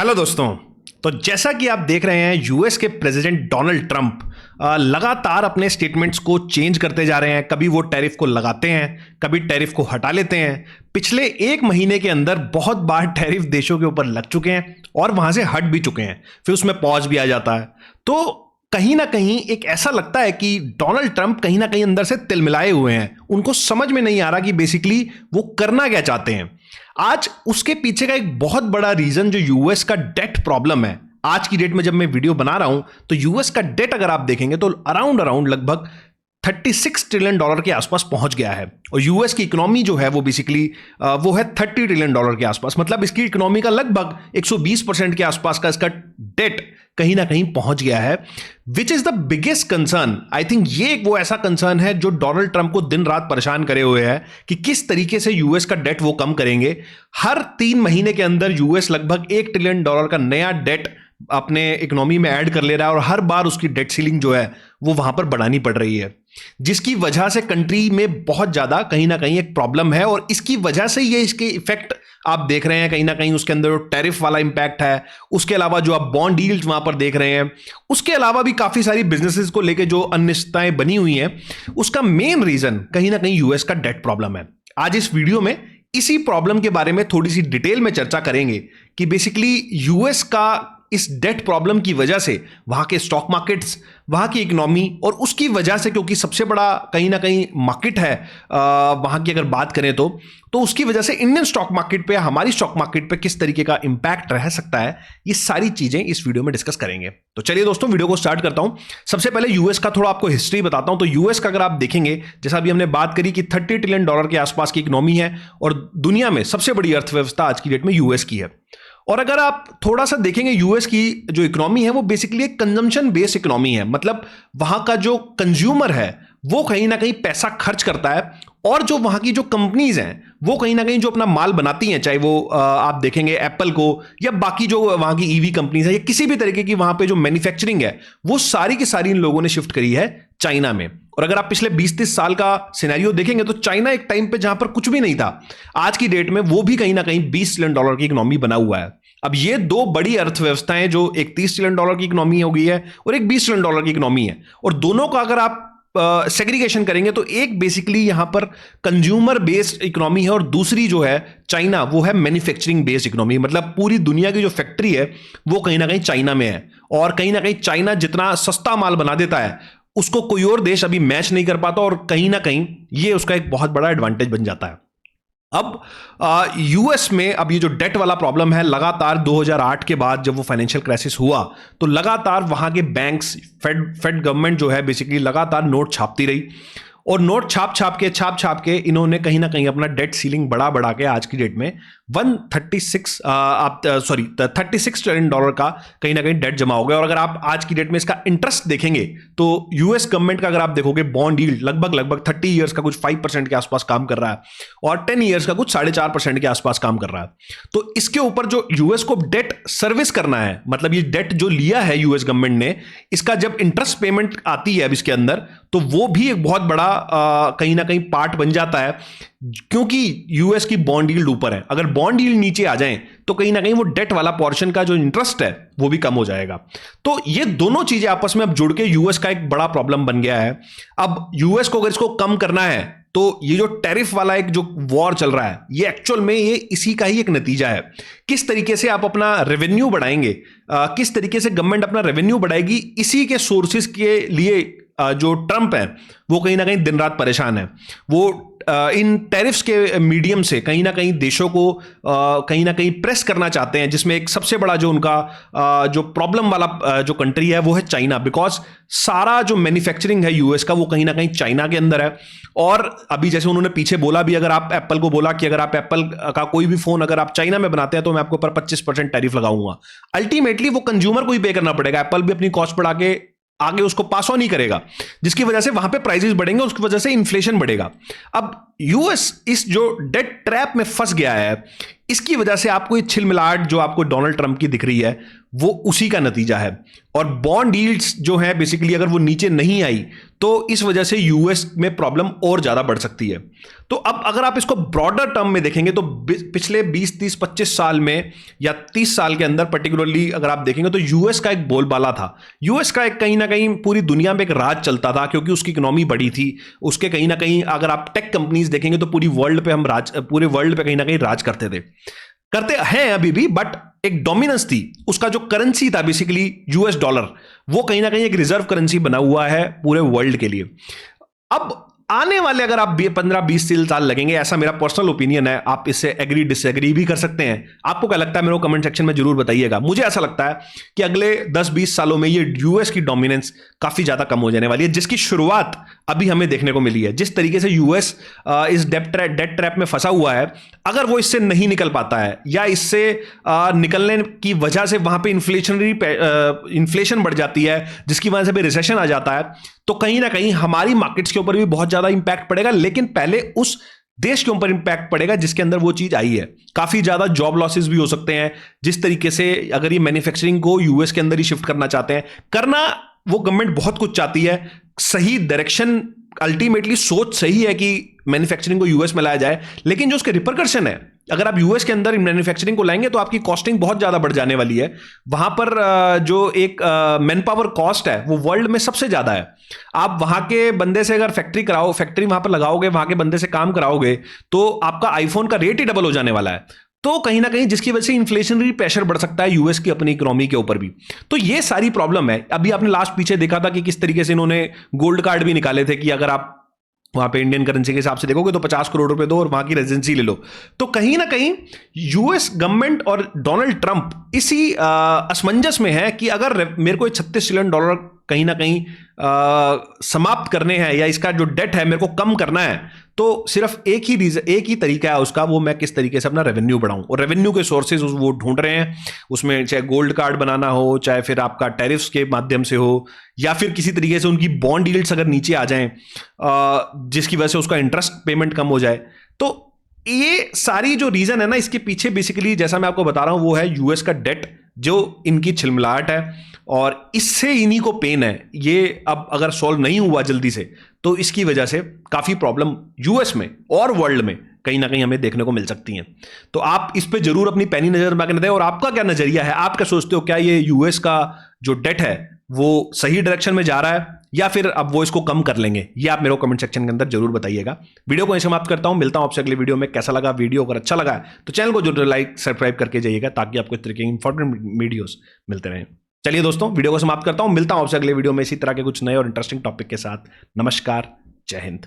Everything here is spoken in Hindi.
हेलो दोस्तों। तो जैसा कि आप देख रहे हैं यूएस के प्रेसिडेंट डोनाल्ड ट्रंप लगातार अपने स्टेटमेंट्स को चेंज करते जा रहे हैं। कभी वो टैरिफ को लगाते हैं, कभी टैरिफ को हटा लेते हैं। पिछले एक महीने के अंदर बहुत बार टैरिफ देशों के ऊपर लग चुके हैं और वहां से हट भी चुके हैं, फिर उसमें पॉज भी आ जाता है। तो कहीं ना कहीं एक ऐसा लगता है कि डोनाल्ड ट्रंप कहीं ना कहीं अंदर से तिलमिलाए हुए हैं। उनको समझ में नहीं आ रहा कि बेसिकली वो करना क्या चाहते हैं। आज उसके पीछे का एक बहुत बड़ा रीजन जो यूएस का डेट प्रॉब्लम है। आज की डेट में जब मैं वीडियो बना रहा हूं तो यूएस का डेट अगर आप देखेंगे तो अराउंड लगभग 36 ट्रिलियन डॉलर के आसपास पहुंच गया है। और यूएस की इकोनॉमी जो है वो बेसिकली वो है 30 ट्रिलियन डॉलर के आसपास। मतलब इसकी इकोनॉमी का लगभग 120% के आसपास का इसका डेट कहीं ना कहीं पहुंच गया है, which is the biggest concern. I think ये एक वो ऐसा कंसर्न है जो डोनाल्ड ट्रंप को दिन रात परेशान करे हुए है कि किस तरीके से यूएस का डेट वो कम करेंगे। हर 3 महीने के अंदर यूएस लगभग 1 ट्रिलियन डॉलर का नया डेट अपने इकोनॉमी में ऐड कर ले रहा है और हर बार उसकी डेट सीलिंग जो है वो वहां पर बढ़ानी पड़ रही है, जिसकी वजह से कंट्री में बहुत ज्यादा कहीं ना कहीं एक प्रॉब्लम है। और इसकी वजह से ये इसके इफेक्ट आप देख रहे हैं कहीं ना कहीं उसके अंदर टैरिफ वाला इंपैक्ट है। उसके अलावा जो आप बॉन्ड डील्स वहां पर देख रहे हैं, उसके अलावा भी काफी सारी बिजनेसेस को लेकर जो अनिश्चितताएं बनी हुई हैं, उसका मेन रीजन कहीं ना कहीं यूएस का डेट प्रॉब्लम है। आज इस वीडियो में इसी प्रॉब्लम के बारे में थोड़ी सी डिटेल में चर्चा करेंगे कि बेसिकली यूएस का इस डेट प्रॉब्लम की वजह से वहां के स्टॉक मार्केट्स, वहां की इकोनॉमी और उसकी वजह से, क्योंकि सबसे बड़ा कहीं ना कहीं मार्केट है वहां की अगर बात करें तो उसकी वजह से इंडियन स्टॉक मार्केट पे, हमारी स्टॉक मार्केट पे किस तरीके का इंपैक्ट रह सकता है, ये सारी चीजें इस वीडियो में डिस्कस करेंगे। तो चलिए दोस्तों वीडियो को स्टार्ट करता हूं। सबसे पहले यूएस का थोड़ा आपको हिस्ट्री बताता हूं। तो यूएस का अगर आप देखेंगे, जैसा अभी हमने बात करी कि 30 ट्रिलियन डॉलर के आसपास की इकोनॉमी है और दुनिया में सबसे बड़ी अर्थव्यवस्था आज की डेट में यूएस की है। और अगर आप थोड़ा सा देखेंगे यूएस की जो इकोनॉमी है वो बेसिकली एक कंजम्पशन बेस्ड इकोनॉमी है। मतलब वहां का जो कंज्यूमर है वो कहीं ना कहीं पैसा खर्च करता है और जो वहां की जो कंपनीज हैं वो कहीं ना कहीं जो अपना माल बनाती हैं, चाहे वो आप देखेंगे एप्पल को या बाकी जो वहां की ईवी कंपनीज है या किसी भी तरीके की वहां पे जो मैन्युफैक्चरिंग है वो सारी की सारी इन लोगों ने शिफ्ट करी है चाइना में। और अगर आप पिछले 20-30 साल का सिनेरियो देखेंगे तो चाइना एक टाइम पे जहां पर कुछ भी नहीं था, आज की डेट में वो भी कहीं ना कहीं 20 ट्रिलियन डॉलर की इकोनॉमी बना हुआ है। अब ये दो बड़ी अर्थव्यवस्थाएं जो एक 30 ट्रिलियन डॉलर की इकोनॉमी हो गई है और एक 20 ट्रिलियन डॉलर की इकोनॉमी है, और दोनों का अगर आप सेग्रीगेशन करेंगे तो एक बेसिकली यहां पर कंज्यूमर बेस्ड इकोनॉमी है और दूसरी जो है चाइना वो है मैन्युफैक्चरिंग बेस्ड इकोनॉमी। मतलब पूरी दुनिया की जो फैक्ट्री है वो कहीं ना कहीं चाइना में है और कहीं ना कहीं चाइना जितना सस्ता माल बना देता है उसको कोई और देश अभी मैच नहीं कर पाता और कहीं ना कहीं ये उसका एक बहुत बड़ा एडवांटेज बन जाता है। अब यूएस में अब ये जो डेट वाला प्रॉब्लम है, लगातार 2008 के बाद जब वो फाइनेंशियल क्राइसिस हुआ तो लगातार वहां के बैंक्स, फेड गवर्नमेंट जो है बेसिकली लगातार नोट छापती रही और नोट छाप छाप के इन्होंने कहीं ना कहीं अपना डेट सीलिंग बढ़ा के आज की डेट में 36 ट्रिलियन डॉलर का कहीं ना कहीं डेट जमा हो गया। और अगर आप आज की डेट में इसका इंटरेस्ट देखेंगे तो यूएस गवर्नमेंट का अगर आप देखोगे बॉन्ड यील्ड लगभग 30 ईयर्स का कुछ 5% के आसपास काम कर रहा है और 10 ईयर्स का कुछ 4.5% के आसपास काम कर रहा है। तो इसके ऊपर जो यूएस को डेट सर्विस करना है, मतलब ये डेट जो लिया है यूएस गवर्नमेंट ने, इसका जब इंटरेस्ट पेमेंट आती है अब इसके अंदर तो वो भी एक बहुत बड़ा कहीं ना कहीं पार्ट बन जाता है, क्योंकि यूएस की बॉन्ड यील्ड ऊपर है। अगर बॉन्ड यील्ड नीचे आ जाए तो कहीं ना कहीं वो डेट वाला पोर्शन का जो इंटरेस्ट है वो भी कम हो जाएगा। तो ये दोनों चीजें आपस में अब जुड़ के यूएस का एक बड़ा प्रॉब्लम बन गया है। अब यूएस को अगर इसको कम करना है तो ये जो टैरिफ वाला एक जो वॉर चल रहा है ये एक्चुअल में ये इसी का ही एक नतीजा है। किस तरीके से आप अपना रेवेन्यू बढ़ाएंगे, किस तरीके से गवर्नमेंट अपना रेवेन्यू बढ़ाएगी, इसी के सोर्सेस के लिए जो ट्रंप है वो कहीं ना कहीं दिन रात परेशान है। वो इन टैरिफ्स के मीडियम से कहीं ना कहीं देशों को कहीं ना कहीं प्रेस करना चाहते हैं, जिसमें एक सबसे बड़ा जो उनका जो प्रॉब्लम वाला जो कंट्री है वो है चाइना। बिकॉज सारा जो मैन्युफैक्चरिंग है यूएस का वो कहीं ना कहीं चाइना के अंदर है। और अभी जैसे उन्होंने पीछे बोला भी, अगर आप एप्पल को बोला कि अगर आप एप्पल का कोई भी फोन अगर आप चाइना में बनाते हैं तो मैं आपके ऊपर 25% टैरिफ लगाऊंगा। अल्टीमेटली वो कंज्यूमर को ही पे करना पड़ेगा। एप्पल भी अपनी कॉस्ट बढ़ा के आगे उसको पास ऑन नहीं करेगा, जिसकी वजह से वहां पे प्राइसेस बढ़ेंगे, उसकी वजह से इन्फ्लेशन बढ़ेगा। अब यूएस इस जो डेट ट्रैप में फंस गया है, इसकी वजह से आपको ये छिलमिलाहट जो आपको डोनाल्ड ट्रंप की दिख रही है वो उसी का नतीजा है। और बॉन्ड यील्ड्स जो है बेसिकली अगर वो नीचे नहीं आई तो इस वजह से यूएस में प्रॉब्लम और ज्यादा बढ़ सकती है। तो अब अगर आप इसको ब्रॉडर टर्म में देखेंगे तो पिछले 20, 30, 25 साल में या 30 साल के अंदर पर्टिकुलरली अगर आप देखेंगे तो यूएस का एक बोलबाला था। यूएस का एक कहीं ना कहीं पूरी दुनिया में एक राज चलता था क्योंकि उसकी इकोनॉमी बड़ी थी। उसके कहीं ना कहीं अगर आप टेक कंपनीज देखेंगे तो पूरे वर्ल्ड पे कहीं ना कहीं राज करते हैं अभी भी, बट एक डोमिनेंस थी। उसका जो करेंसी था बेसिकली यूएस डॉलर, वो कहीं ना कहीं एक रिजर्व करेंसी बना हुआ है पूरे वर्ल्ड के लिए। अब आने वाले अगर आप 15-20 साल लगेंगे, ऐसा मेरा पर्सनल ओपिनियन है, आप इससे एग्री डिसएग्री भी कर सकते हैं। आपको क्या लगता है मेरे को कमेंट सेक्शन में जरूर बताइएगा। मुझे ऐसा लगता है कि अगले 10-20 सालों में ये यूएस की डोमिनेंस काफी ज्यादा कम हो जाने वाली है, जिसकी शुरुआत अभी हमें देखने को मिली है। जिस तरीके से यूएस इस डेट ट्रैप में फंसा हुआ है, अगर वो इससे नहीं निकल पाता है या इससे निकलने की वजह से वहां पे इन्फ्लेशन बढ़ जाती है, जिसकी वजह से भी रिसेशन आ जाता है, तो कहीं ना कहीं हमारी मार्केट्स के ऊपर भी बहुत ज्यादा इंपैक्ट पड़ेगा। लेकिन पहले उस देश के ऊपर इंपैक्ट पड़ेगा जिसके अंदर वो चीज आई है। काफी ज्यादा जॉब लॉसेस भी हो सकते हैं। जिस तरीके से अगर ये मैन्युफैक्चरिंग को यूएस के अंदर ही शिफ्ट करना चाहते हैं, करना वो गवर्नमेंट बहुत कुछ चाहती है, सही डायरेक्शन, अल्टीमेटली सोच सही है कि मैन्युफैक्चरिंग को यूएस में लाया जाए, लेकिन जो उसके रिपरकशन है, अगर आप यूएस के अंदर मैन्युफैक्चरिंग को लाएंगे तो आपकी कॉस्टिंग बहुत ज्यादा बढ़ जाने वाली है। वहां पर जो एक मैन पावर कॉस्ट है वो वर्ल्ड में सबसे ज्यादा है। आप वहां के बंदे से अगर फैक्ट्री वहां पर लगाओगे, वहां के बंदे से काम कराओगे, तो आपका आईफोन का रेट ही डबल हो जाने वाला है। तो कहीं ना कहीं जिसकी वजह से इन्फ्लेशनरी प्रेशर बढ़ सकता है यूएस की अपनी इकोनॉमी के ऊपर भी। तो ये सारी प्रॉब्लम है। अभी आपने लास्ट पीछे देखा था कि किस तरीके से इन्होंने गोल्ड कार्ड भी निकाले थे कि अगर आप वहां पे इंडियन करेंसी के हिसाब से देखोगे तो 50 करोड़ रुपए दो और वहां की रेजिडेंसी ले लो। तो कहीं ना कहीं यूएस गवर्नमेंट और डोनाल्ड ट्रंप इसी असमंजस में है कि अगर मेरे को $36 ट्रिलियन कहीं ना कहीं समाप्त करने हैं या इसका जो डेट है मेरे को कम करना है, तो सिर्फ एक ही तरीका है उसका, वो मैं किस तरीके से अपना रेवेन्यू बढ़ाऊं। और रेवेन्यू के सोर्सेज वो ढूंढ रहे हैं। उसमें चाहे गोल्ड कार्ड बनाना हो, चाहे फिर आपका टैरिफ्स के माध्यम से हो, या फिर किसी तरीके से उनकी बॉन्ड यील्ड्स अगर नीचे आ जाएं जिसकी वजह से उसका इंटरेस्ट पेमेंट कम हो जाए। तो ये सारी जो रीजन है ना, इसके पीछे बेसिकली जैसा मैं आपको बता रहा हूं वो है यूएस का डेट, जो इनकी छिलमिलाहट है और इससे इन्हीं को पेन है। ये अब अगर सॉल्व नहीं हुआ जल्दी से तो इसकी वजह से काफी प्रॉब्लम यूएस में और वर्ल्ड में कहीं ना कहीं हमें देखने को मिल सकती हैं। तो आप इस पे जरूर अपनी पैनी नजर मारने दें। और आपका क्या नजरिया है? आप क्या सोचते हो, क्या ये यूएस का जो डेट है वो सही डायरेक्शन में जा रहा है या फिर अब वो इसको कम कर लेंगे? ये आप मेरे को कमेंट सेक्शन के अंदर जरूर बताइएगा। वीडियो को यहीं समाप्त करता हूं, मिलता हूं आपसे अगले वीडियो में। कैसा लगा वीडियो? अगर अच्छा लगा है तो चैनल को जरूर लाइक सब्सक्राइब करके जाइएगा ताकि आपको इस तरह के इंपॉर्टेंट वीडियोस मिलते रहें। चलिए दोस्तों, वीडियो को समाप्त करता हूं, मिलता हूं आपसे अगले वीडियो में इसी तरह के कुछ नए और इंटरेस्टिंग टॉपिक के साथ। नमस्कार, जय हिंद।